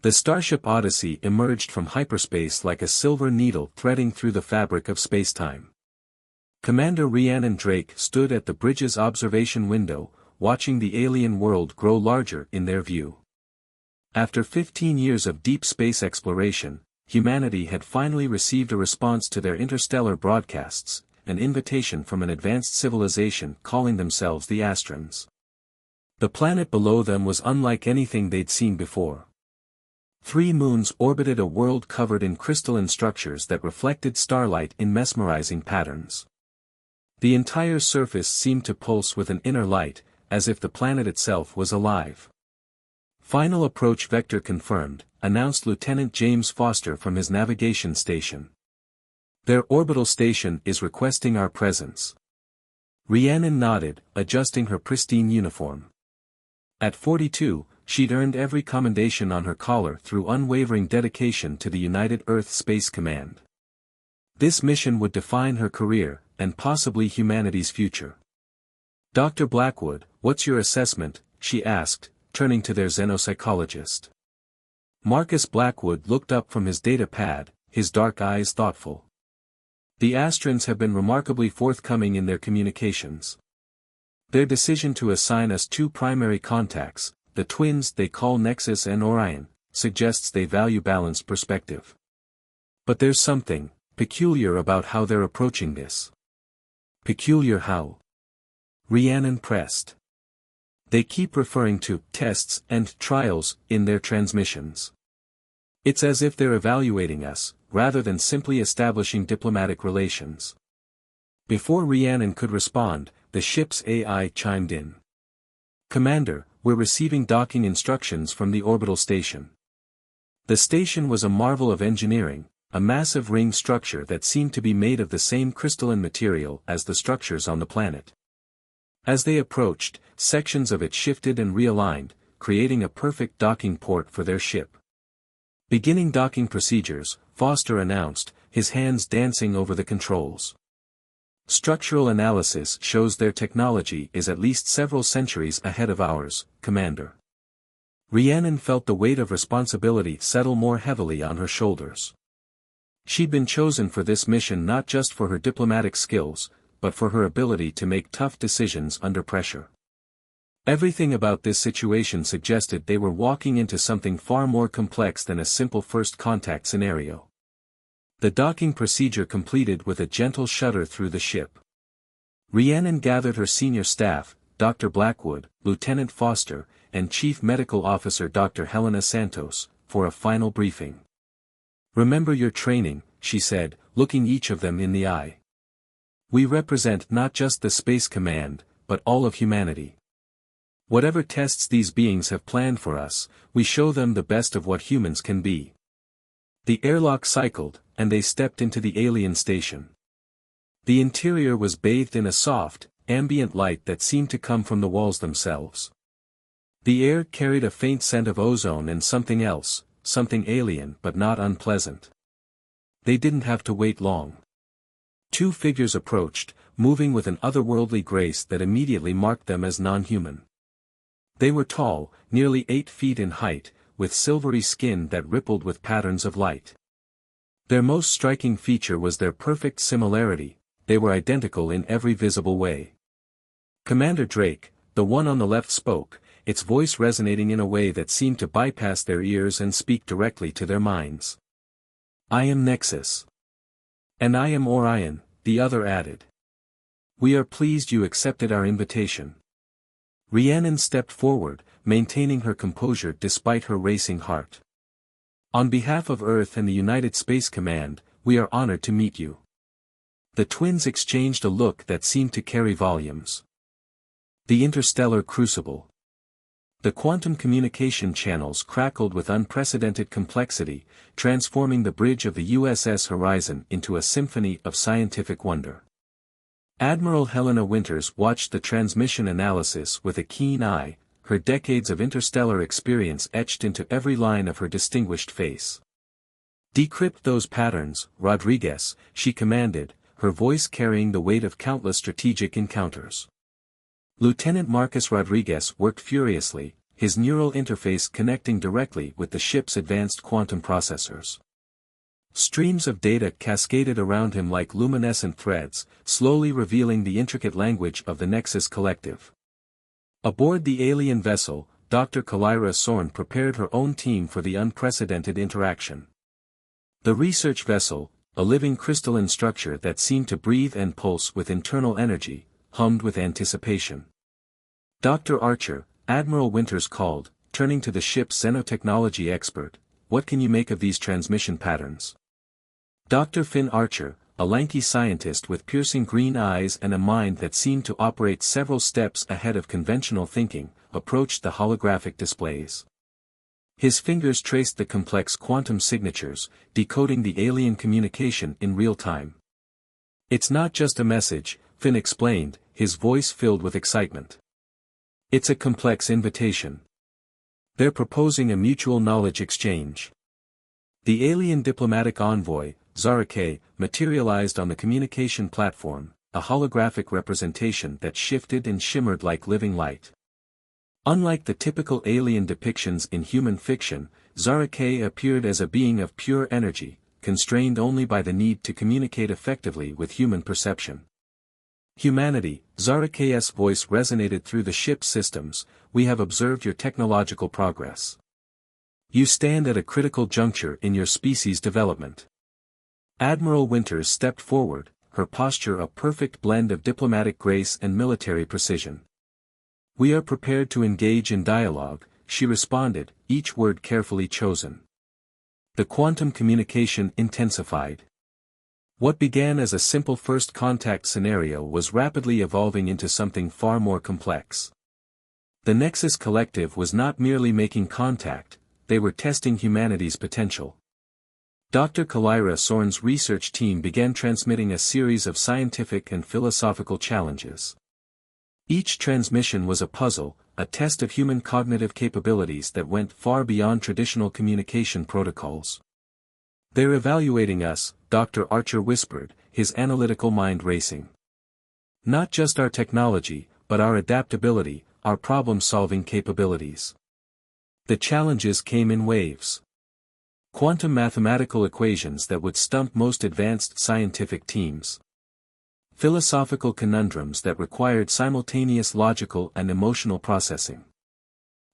The Starship Odyssey emerged from hyperspace like a silver needle threading through the fabric of spacetime. Commander Rhiannon Drake stood at the bridge's observation window, watching the alien world grow larger in their view. After 15 years of deep space exploration, humanity had finally received a response to their interstellar broadcasts, an invitation from an advanced civilization calling themselves the Astrons. The planet below them was unlike anything they'd seen before. 3 moons orbited a world covered in crystalline structures that reflected starlight in mesmerizing patterns. The entire surface seemed to pulse with an inner light, as if the planet itself was alive. "Final approach vector confirmed," announced Lieutenant James Foster from his navigation station. "Their orbital station is requesting our presence." Rhiannon nodded, adjusting her pristine uniform. At 42, she'd earned every commendation on her collar through unwavering dedication to the United Earth Space Command. This mission would define her career, and possibly humanity's future. "Dr. Blackwood, what's your assessment?" she asked, turning to their xenopsychologist. Marcus Blackwood looked up from his data pad, his dark eyes thoughtful. "The Astrons have been remarkably forthcoming in their communications. Their decision to assign us 2 primary contacts, the twins they call Nexus and Orion, suggests they value balanced perspective. But there's something peculiar about how they're approaching this." "Peculiar how?" Rhiannon pressed. "They keep referring to tests and trials in their transmissions. It's as if they're evaluating us, rather than simply establishing diplomatic relations." Before Rhiannon could respond, the ship's AI chimed in. "Commander, we're receiving docking instructions from the orbital station." The station was a marvel of engineering, a massive ring structure that seemed to be made of the same crystalline material as the structures on the planet. As they approached, sections of it shifted and realigned, creating a perfect docking port for their ship. "Beginning docking procedures," Foster announced, his hands dancing over the controls. "Structural analysis shows their technology is at least several centuries ahead of ours, Commander." Rhiannon felt the weight of responsibility settle more heavily on her shoulders. She'd been chosen for this mission not just for her diplomatic skills, but for her ability to make tough decisions under pressure. Everything about this situation suggested they were walking into something far more complex than a simple first contact scenario. The docking procedure completed with a gentle shudder through the ship. Rhiannon gathered her senior staff, Dr. Blackwood, Lieutenant Foster, and Chief Medical Officer Dr. Helena Santos, for a final briefing. "Remember your training," she said, looking each of them in the eye. "We represent not just the Space Command, but all of humanity. Whatever tests these beings have planned for us, we show them the best of what humans can be." The airlock cycled, and they stepped into the alien station. The interior was bathed in a soft, ambient light that seemed to come from the walls themselves. The air carried a faint scent of ozone and something else, something alien but not unpleasant. They didn't have to wait long. 2 figures approached, moving with an otherworldly grace that immediately marked them as non-human. They were tall, nearly 8 feet in height, with silvery skin that rippled with patterns of light. Their most striking feature was their perfect similarity, they were identical in every visible way. Commander Drake, the one on the left spoke, its voice resonating in a way that seemed to bypass their ears and speak directly to their minds. "I am Nexus." "And I am Orion," the other added. "We are pleased you accepted our invitation." Rhiannon stepped forward, maintaining her composure despite her racing heart. "On behalf of Earth and the United Space Command, we are honored to meet you." The twins exchanged a look that seemed to carry volumes. The interstellar crucible. The quantum communication channels crackled with unprecedented complexity, transforming the bridge of the USS Horizon into a symphony of scientific wonder. Admiral Helena Winters watched the transmission analysis with a keen eye, her decades of interstellar experience etched into every line of her distinguished face. "Decrypt those patterns, Rodriguez," she commanded, her voice carrying the weight of countless strategic encounters. Lieutenant Marcus Rodriguez worked furiously, his neural interface connecting directly with the ship's advanced quantum processors. Streams of data cascaded around him like luminescent threads, slowly revealing the intricate language of the Nexus Collective. Aboard the alien vessel, Dr. Kalira Sorn prepared her own team for the unprecedented interaction. The research vessel, a living crystalline structure that seemed to breathe and pulse with internal energy, hummed with anticipation. Dr. Archer, Admiral Winters called, turning to the ship's xenotechnology expert, "What can you make of these transmission patterns?" Dr. Finn Archer, a lanky scientist with piercing green eyes and a mind that seemed to operate several steps ahead of conventional thinking, approached the holographic displays. His fingers traced the complex quantum signatures, decoding the alien communication in real time. "It's not just a message," Finn explained, his voice filled with excitement. "It's a complex invitation. They're proposing a mutual knowledge exchange." The alien diplomatic envoy, Zarake, materialized on the communication platform, a holographic representation that shifted and shimmered like living light. Unlike the typical alien depictions in human fiction, Zarake appeared as a being of pure energy, constrained only by the need to communicate effectively with human perception. "Humanity," Zarake's voice resonated through the ship's systems, "we have observed your technological progress. You stand at a critical juncture in your species' development." Admiral Winters stepped forward, her posture a perfect blend of diplomatic grace and military precision. "We are prepared to engage in dialogue," she responded, each word carefully chosen. The quantum communication intensified. What began as a simple first contact scenario was rapidly evolving into something far more complex. The Nexus Collective was not merely making contact, they were testing humanity's potential. Dr. Kalira Sorn's research team began transmitting a series of scientific and philosophical challenges. Each transmission was a puzzle, a test of human cognitive capabilities that went far beyond traditional communication protocols. "They're evaluating us," Dr. Archer whispered, his analytical mind racing. "Not just our technology, but our adaptability, our problem-solving capabilities." The challenges came in waves. Quantum mathematical equations that would stump most advanced scientific teams. Philosophical conundrums that required simultaneous logical and emotional processing.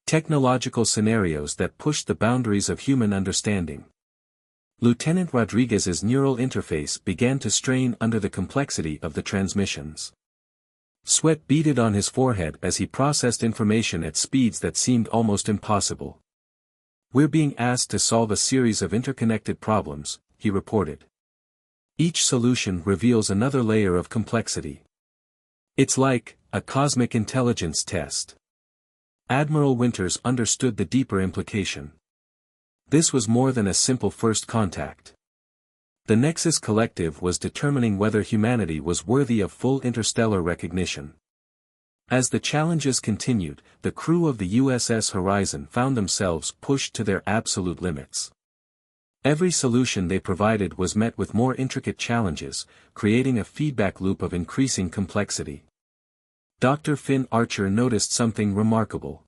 Technological scenarios that pushed the boundaries of human understanding. Lieutenant Rodriguez's neural interface began to strain under the complexity of the transmissions. Sweat beaded on his forehead as he processed information at speeds that seemed almost impossible. "We're being asked to solve a series of interconnected problems," he reported. "Each solution reveals another layer of complexity. It's like a cosmic intelligence test." Admiral Winters understood the deeper implication. This was more than a simple first contact. The Nexus Collective was determining whether humanity was worthy of full interstellar recognition. As the challenges continued, the crew of the USS Horizon found themselves pushed to their absolute limits. Every solution they provided was met with more intricate challenges, creating a feedback loop of increasing complexity. Dr. Finn Archer noticed something remarkable.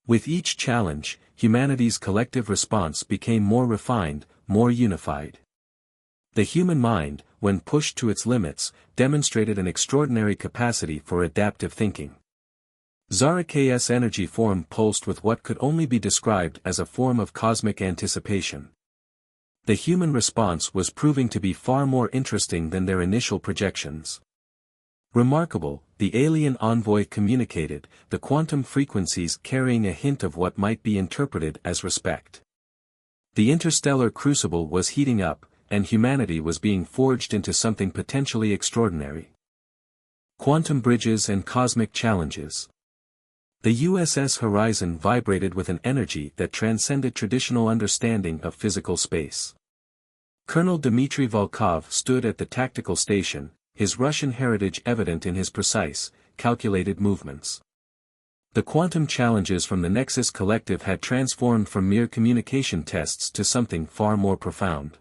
With each challenge, humanity's collective response became more refined, more unified. The human mind, when pushed to its limits, demonstrated an extraordinary capacity for adaptive thinking. Zarake's energy form pulsed with what could only be described as a form of cosmic anticipation. The human response was proving to be far more interesting than their initial projections. "Remarkable," the alien envoy communicated, the quantum frequencies carrying a hint of what might be interpreted as respect. The interstellar crucible was heating up, and humanity was being forged into something potentially extraordinary. Quantum bridges and cosmic challenges. The USS Horizon vibrated with an energy that transcended traditional understanding of physical space. Colonel Dmitry Volkov stood at the tactical station, his Russian heritage evident in his precise, calculated movements. The quantum challenges from the Nexus Collective had transformed from mere communication tests to something far more profound.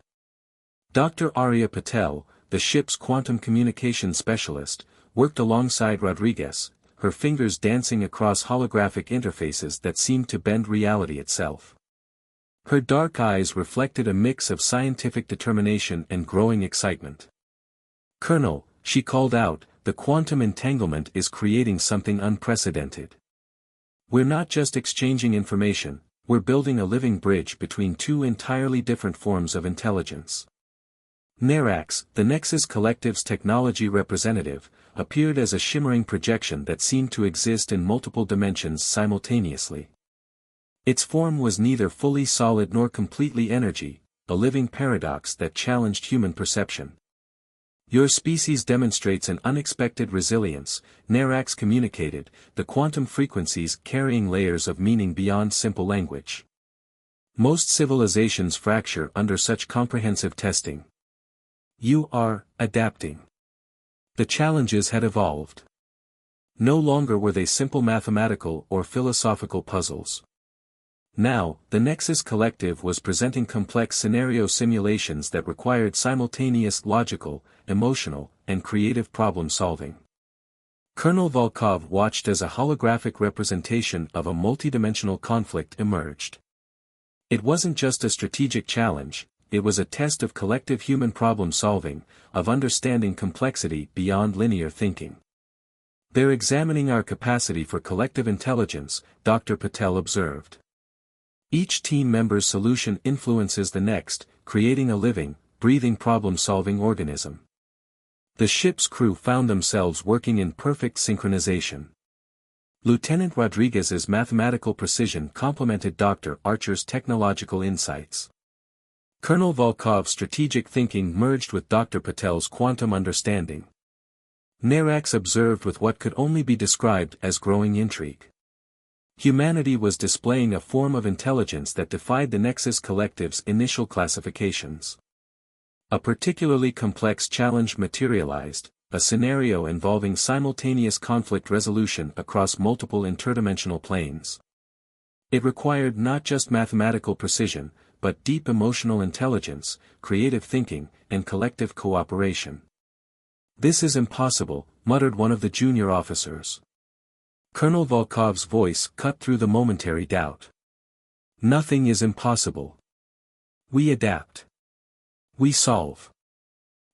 Dr. Arya Patel, the ship's quantum communication specialist, worked alongside Rodriguez, her fingers dancing across holographic interfaces that seemed to bend reality itself. Her dark eyes reflected a mix of scientific determination and growing excitement. "Colonel," she called out, "the quantum entanglement is creating something unprecedented. We're not just exchanging information, we're building a living bridge between two entirely different forms of intelligence." Nerax, the Nexus Collective's technology representative, appeared as a shimmering projection that seemed to exist in multiple dimensions simultaneously. Its form was neither fully solid nor completely energy, a living paradox that challenged human perception. "Your species demonstrates an unexpected resilience," Nerax communicated, the quantum frequencies carrying layers of meaning beyond simple language. "Most civilizations fracture under such comprehensive testing. You are adapting." The challenges had evolved. No longer were they simple mathematical or philosophical puzzles. Now, the Nexus Collective was presenting complex scenario simulations that required simultaneous logical, emotional, and creative problem-solving. Colonel Volkov watched as a holographic representation of a multidimensional conflict emerged. It wasn't just a strategic challenge, it was a test of collective human problem-solving, of understanding complexity beyond linear thinking. "They're examining our capacity for collective intelligence," Dr. Patel observed. "Each team member's solution influences the next, creating a living, breathing problem-solving organism." The ship's crew found themselves working in perfect synchronization. Lieutenant Rodriguez's mathematical precision complemented Dr. Archer's technological insights. Colonel Volkov's strategic thinking merged with Dr. Patel's quantum understanding. Nerax observed with what could only be described as growing intrigue. Humanity was displaying a form of intelligence that defied the Nexus Collective's initial classifications. A particularly complex challenge materialized, a scenario involving simultaneous conflict resolution across multiple interdimensional planes. It required not just mathematical precision, but deep emotional intelligence, creative thinking, and collective cooperation. "This is impossible," muttered one of the junior officers. Colonel Volkov's voice cut through the momentary doubt. "Nothing is impossible. We adapt. We solve."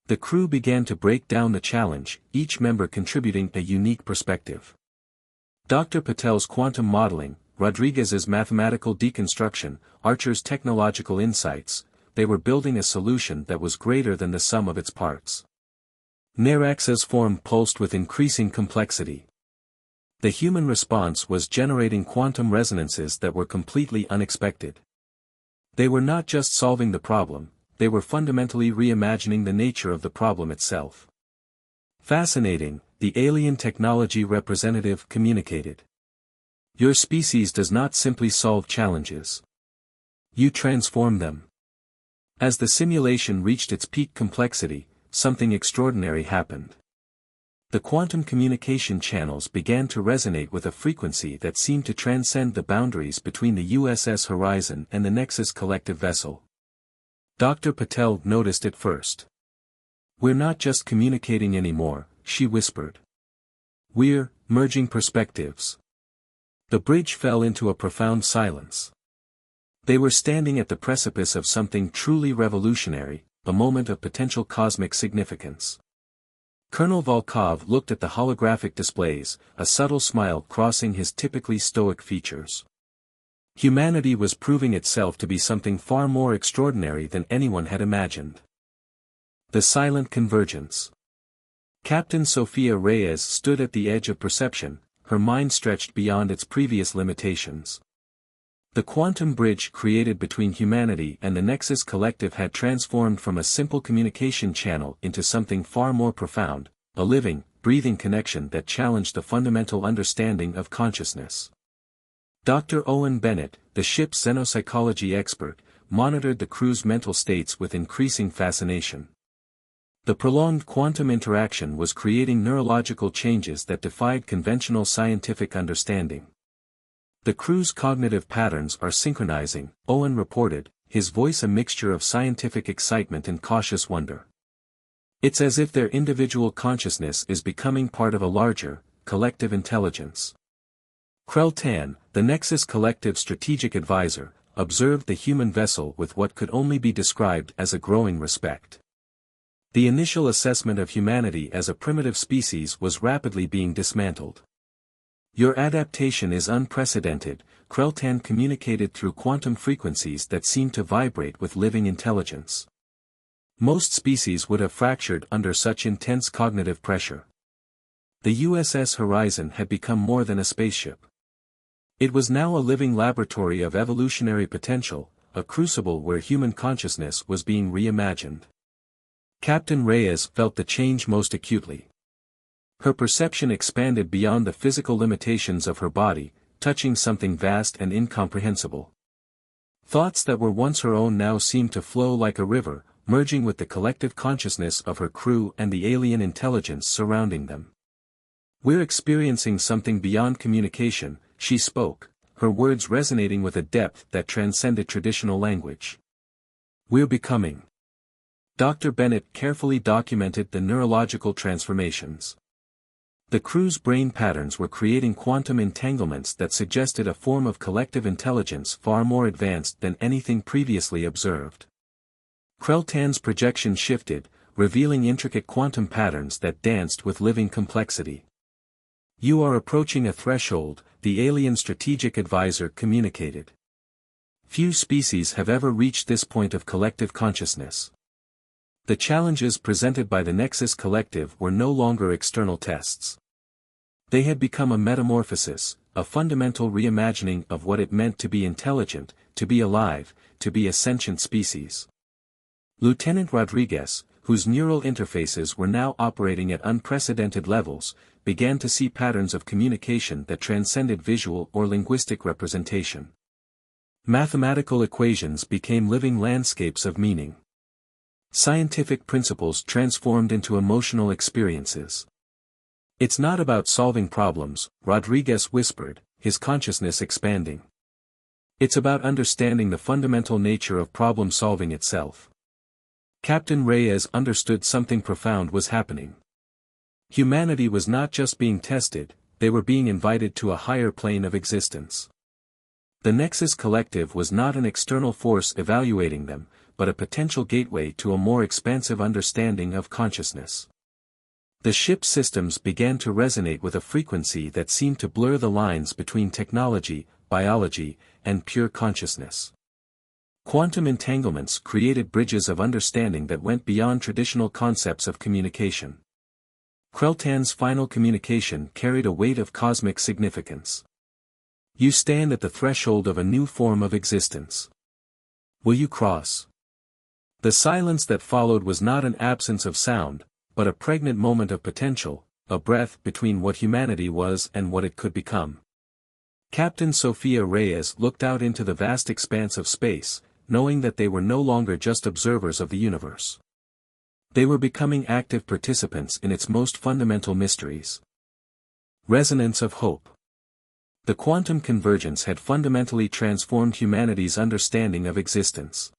The crew began to break down the challenge, each member contributing a unique perspective. Dr. Patel's quantum modeling, Rodriguez's mathematical deconstruction, Archer's technological insights, they were building a solution that was greater than the sum of its parts. Nerax's form pulsed with increasing complexity. The human response was generating quantum resonances that were completely unexpected. They were not just solving the problem, they were fundamentally reimagining the nature of the problem itself. "Fascinating," the alien technology representative communicated. "Your species does not simply solve challenges. You transform them." As the simulation reached its peak complexity, something extraordinary happened. The quantum communication channels began to resonate with a frequency that seemed to transcend the boundaries between the USS Horizon and the Nexus Collective vessel. Dr. Patel noticed it first. "We're not just communicating anymore," she whispered. "We're merging perspectives." The bridge fell into a profound silence. They were standing at the precipice of something truly revolutionary, a moment of potential cosmic significance. Colonel Volkov looked at the holographic displays, a subtle smile crossing his typically stoic features. Humanity was proving itself to be something far more extraordinary than anyone had imagined. The silent convergence. Captain Sofia Reyes stood at the edge of perception, her mind stretched beyond its previous limitations. The quantum bridge created between humanity and the Nexus Collective had transformed from a simple communication channel into something far more profound, a living, breathing connection that challenged the fundamental understanding of consciousness. Dr. Owen Bennett, the ship's xenopsychology expert, monitored the crew's mental states with increasing fascination. The prolonged quantum interaction was creating neurological changes that defied conventional scientific understanding. "The crew's cognitive patterns are synchronizing," Owen reported, his voice a mixture of scientific excitement and cautious wonder. "It's as if their individual consciousness is becoming part of a larger, collective intelligence. Krell-Tan, the Nexus Collective strategic advisor, observed the human vessel with what could only be described as a growing respect. The initial assessment of humanity as a primitive species was rapidly being dismantled. Your adaptation is unprecedented, Krell-Tan communicated through quantum frequencies that seemed to vibrate with living intelligence. Most species would have fractured under such intense cognitive pressure. The USS Horizon had become more than a spaceship. It was now a living laboratory of evolutionary potential, a crucible where human consciousness was being reimagined. Captain Reyes felt the change most acutely. Her perception expanded beyond the physical limitations of her body, touching something vast and incomprehensible. Thoughts that were once her own now seemed to flow like a river, merging with the collective consciousness of her crew and the alien intelligence surrounding them. "We're experiencing something beyond communication," she spoke, her words resonating with a depth that transcended traditional language. "We're becoming." Dr. Bennett carefully documented the neurological transformations. The crew's brain patterns were creating quantum entanglements that suggested a form of collective intelligence far more advanced than anything previously observed. Krell-Tan's projection shifted, revealing intricate quantum patterns that danced with living complexity. "You are approaching a threshold," the alien strategic advisor communicated. "Few species have ever reached this point of collective consciousness." The challenges presented by the Nexus Collective were no longer external tests. They had become a metamorphosis, a fundamental reimagining of what it meant to be intelligent, to be alive, to be a sentient species. Lieutenant Rodriguez, whose neural interfaces were now operating at unprecedented levels, began to see patterns of communication that transcended visual or linguistic representation. Mathematical equations became living landscapes of meaning. Scientific principles transformed into emotional experiences. "It's not about solving problems," Rodriguez whispered, his consciousness expanding. "It's about understanding the fundamental nature of problem-solving itself." Captain Reyes understood something profound was happening. Humanity was not just being tested, they were being invited to a higher plane of existence. The Nexus Collective was not an external force evaluating them, but a potential gateway to a more expansive understanding of consciousness. The ship's systems began to resonate with a frequency that seemed to blur the lines between technology, biology, and pure consciousness. Quantum entanglements created bridges of understanding that went beyond traditional concepts of communication. Krell-Tan's final communication carried a weight of cosmic significance. "You stand at the threshold of a new form of existence. Will you cross?" The silence that followed was not an absence of sound, but a pregnant moment of potential, a breath between what humanity was and what it could become. Captain Sophia Reyes looked out into the vast expanse of space, knowing that they were no longer just observers of the universe. They were becoming active participants in its most fundamental mysteries. Resonance of hope. The quantum convergence had fundamentally transformed humanity's understanding of existence.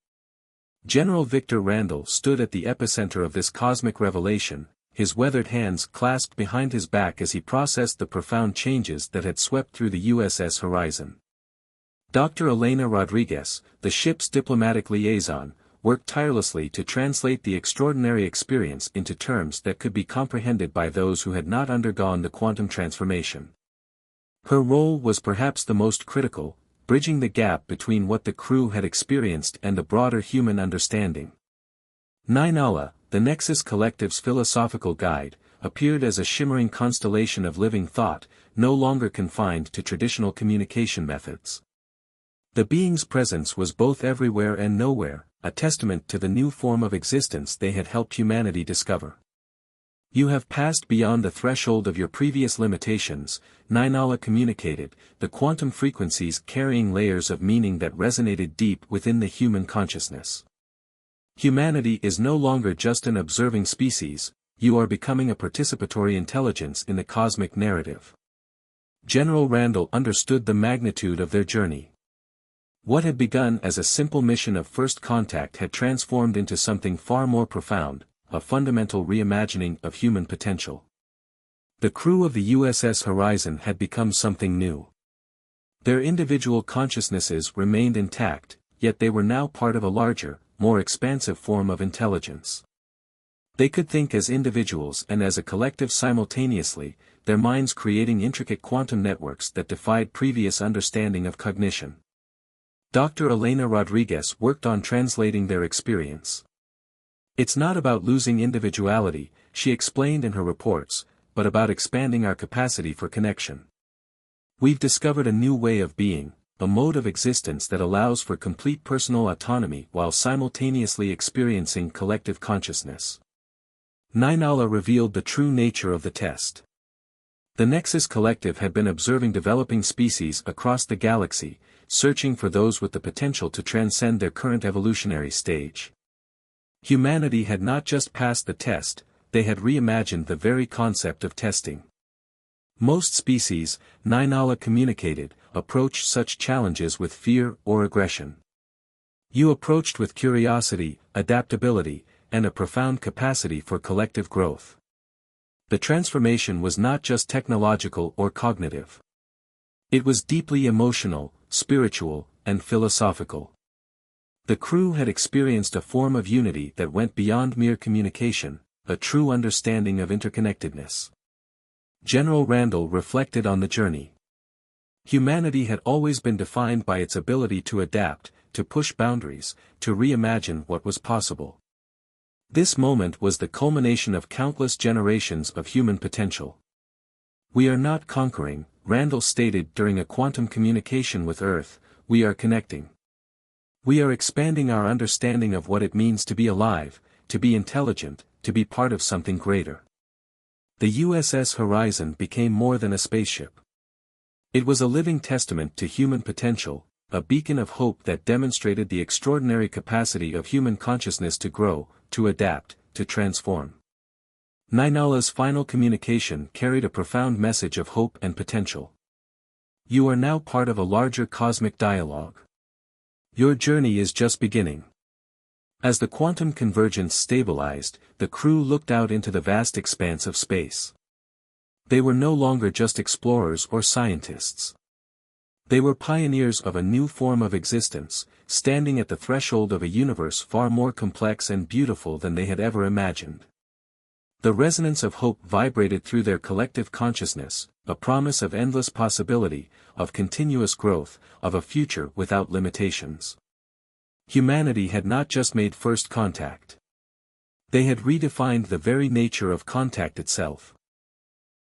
General Victor Randall stood at the epicenter of this cosmic revelation, his weathered hands clasped behind his back as he processed the profound changes that had swept through the USS Horizon. Dr. Elena Rodriguez, the ship's diplomatic liaison, worked tirelessly to translate the extraordinary experience into terms that could be comprehended by those who had not undergone the quantum transformation. Her role was perhaps the most critical, bridging the gap between what the crew had experienced and a broader human understanding. Ninala, the Nexus Collective's philosophical guide, appeared as a shimmering constellation of living thought, no longer confined to traditional communication methods. The being's presence was both everywhere and nowhere, a testament to the new form of existence they had helped humanity discover. "You have passed beyond the threshold of your previous limitations," Ninala communicated, the quantum frequencies carrying layers of meaning that resonated deep within the human consciousness. "Humanity is no longer just an observing species, you are becoming a participatory intelligence in the cosmic narrative." General Randall understood the magnitude of their journey. What had begun as a simple mission of first contact had transformed into something far more profound, a fundamental reimagining of human potential. The crew of the USS Horizon had become something new. Their individual consciousnesses remained intact, yet they were now part of a larger, more expansive form of intelligence. They could think as individuals and as a collective simultaneously, their minds creating intricate quantum networks that defied previous understanding of cognition. Dr. Elena Rodriguez worked on translating their experience. It's not about losing individuality, she explained in her reports, but about expanding our capacity for connection. We've discovered a new way of being, a mode of existence that allows for complete personal autonomy while simultaneously experiencing collective consciousness. Ninala revealed the true nature of the test. The Nexus Collective had been observing developing species across the galaxy, searching for those with the potential to transcend their current evolutionary stage. Humanity had not just passed the test, they had reimagined the very concept of testing. Most species, Ninala communicated, approach such challenges with fear or aggression. You approached with curiosity, adaptability, and a profound capacity for collective growth. The transformation was not just technological or cognitive. It was deeply emotional, spiritual, and philosophical. The crew had experienced a form of unity that went beyond mere communication, a true understanding of interconnectedness. General Randall reflected on the journey. Humanity had always been defined by its ability to adapt, to push boundaries, to reimagine what was possible. This moment was the culmination of countless generations of human potential. We are not conquering, Randall stated during a quantum communication with Earth, we are connecting. We are expanding our understanding of what it means to be alive, to be intelligent, to be part of something greater. The USS Horizon became more than a spaceship. It was a living testament to human potential, a beacon of hope that demonstrated the extraordinary capacity of human consciousness to grow, to adapt, to transform. Ninala's final communication carried a profound message of hope and potential. You are now part of a larger cosmic dialogue. Your journey is just beginning. As the quantum convergence stabilized, the crew looked out into the vast expanse of space. They were no longer just explorers or scientists. They were pioneers of a new form of existence, standing at the threshold of a universe far more complex and beautiful than they had ever imagined. The resonance of hope vibrated through their collective consciousness, a promise of endless possibility, of continuous growth, of a future without limitations. Humanity had not just made first contact. They had redefined the very nature of contact itself.